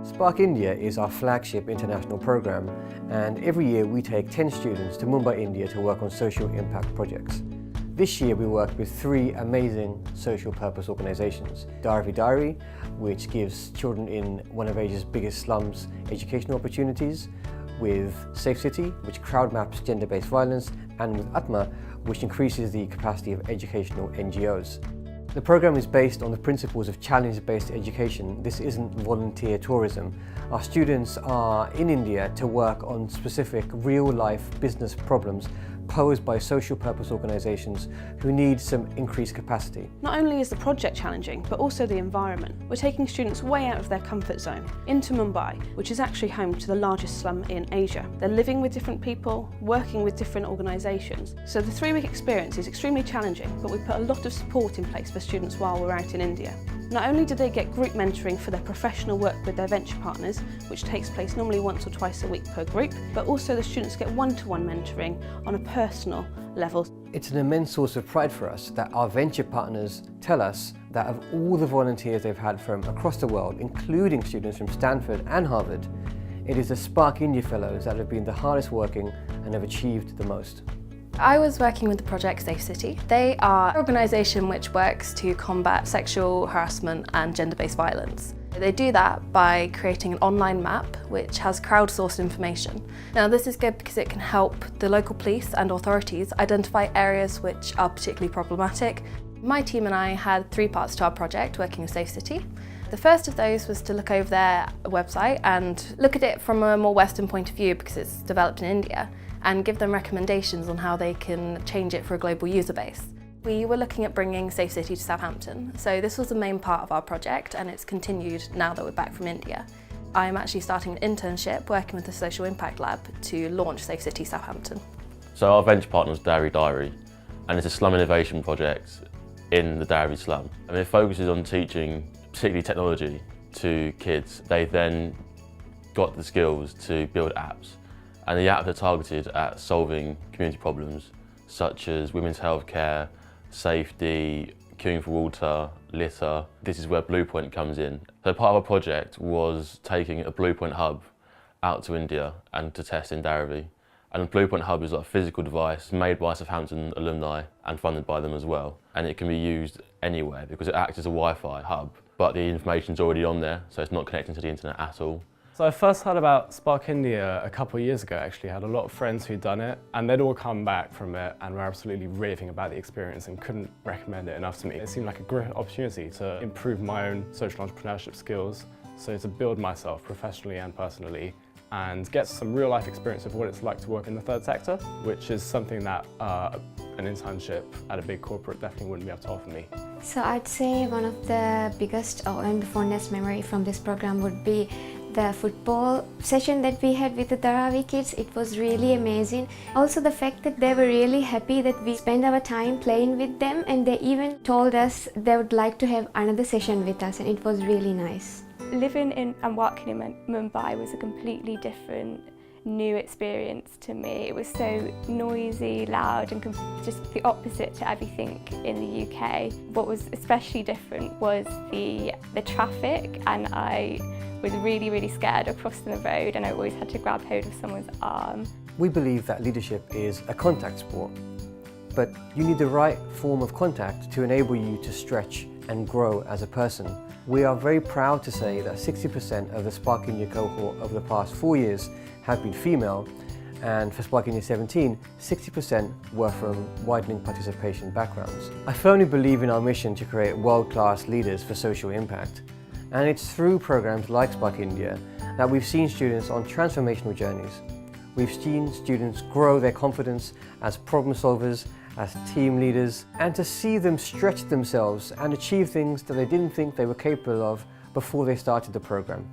Spark India is our flagship international program, and every year we take 10 students to Mumbai, India to work on social impact projects. This year we worked with 3 amazing social purpose organisations. Diary, which gives children in one of Asia's biggest slums educational opportunities, with Safe City, which crowd maps gender-based violence, and with Atma, which increases the capacity of educational NGOs. The program is based on the principles of challenge-based education. This isn't volunteer tourism. Our students are in India to work on specific real-life business problems posed by social purpose organisations who need some increased capacity. Not only is the project challenging, but also the environment. We're taking students way out of their comfort zone, into Mumbai, which is actually home to the largest slum in Asia. They're living with different people, working with different organisations. So the 3-week experience is extremely challenging, but we put a lot of support in place for students while we're out in India. Not only do they get group mentoring for their professional work with their venture partners, which takes place normally once or twice a week per group, but also the students get one-to-one mentoring on a personal level. It's an immense source of pride for us that our venture partners tell us that of all the volunteers they've had from across the world, including students from Stanford and Harvard, it is the Spark India Fellows that have been the hardest working and have achieved the most. I was working with the project Safe City. They are an organisation which works to combat sexual harassment and gender-based violence. They do that by creating an online map which has crowdsourced information. Now this is good because it can help the local police and authorities identify areas which are particularly problematic. My team and I had 3 parts to our project working with Safe City. The first of those was to look over their website and look at it from a more Western point of view because it's developed in India, and give them recommendations on how they can change it for a global user base. We were looking at bringing Safe City to Southampton, so this was the main part of our project and it's continued now that we're back from India. I'm actually starting an internship working with the Social Impact Lab to launch Safe City Southampton. So our venture partner is Diary, and it's a slum innovation project in the Derby slum. And it focuses on teaching, particularly technology, to kids. They then got the skills to build apps. And the apps are targeted at solving community problems such as women's healthcare, safety, queuing for water, litter. This is where Bluepoint comes in. So part of our project was taking a Bluepoint hub out to India and to test in Derby. And the Bluepoint hub is like a physical device made by Southampton alumni and funded by them as well. And it can be used anywhere because it acts as a Wi-Fi hub, but the information's already on there, so it's not connecting to the internet at all. So I first heard about Spark India a couple of years ago actually. I had a lot of friends who'd done it and they'd all come back from it and were absolutely raving about the experience and couldn't recommend it enough to me. It seemed like a great opportunity to improve my own social entrepreneurship skills, so to build myself professionally and personally and get some real life experience of what it's like to work in the third sector, which is something that an internship at a big corporate definitely wouldn't be able to offer me. So I'd say one of the biggest and fondest memory from this program would be the football session that we had with the Dharavi kids. It was really amazing. Also the fact that they were really happy that we spent our time playing with them, and they even told us they would like to have another session with us, and it was really nice. Living in and working in Mumbai was a completely different new experience to me. It was so noisy, loud and just the opposite to everything in the UK. What was especially different was the traffic, and I was really scared of crossing the road and I always had to grab hold of someone's arm. We believe that leadership is a contact sport, but you need the right form of contact to enable you to stretch and grow as a person. We are very proud to say that 60% of the Spark India cohort over the past 4 years have been female, and for Spark India 17, 60% were from widening participation backgrounds. I firmly believe in our mission to create world-class leaders for social impact, and it's through programs like Spark India that we've seen students on transformational journeys. We've seen students grow their confidence as problem solvers, as team leaders, and to see them stretch themselves and achieve things that they didn't think they were capable of before they started the program.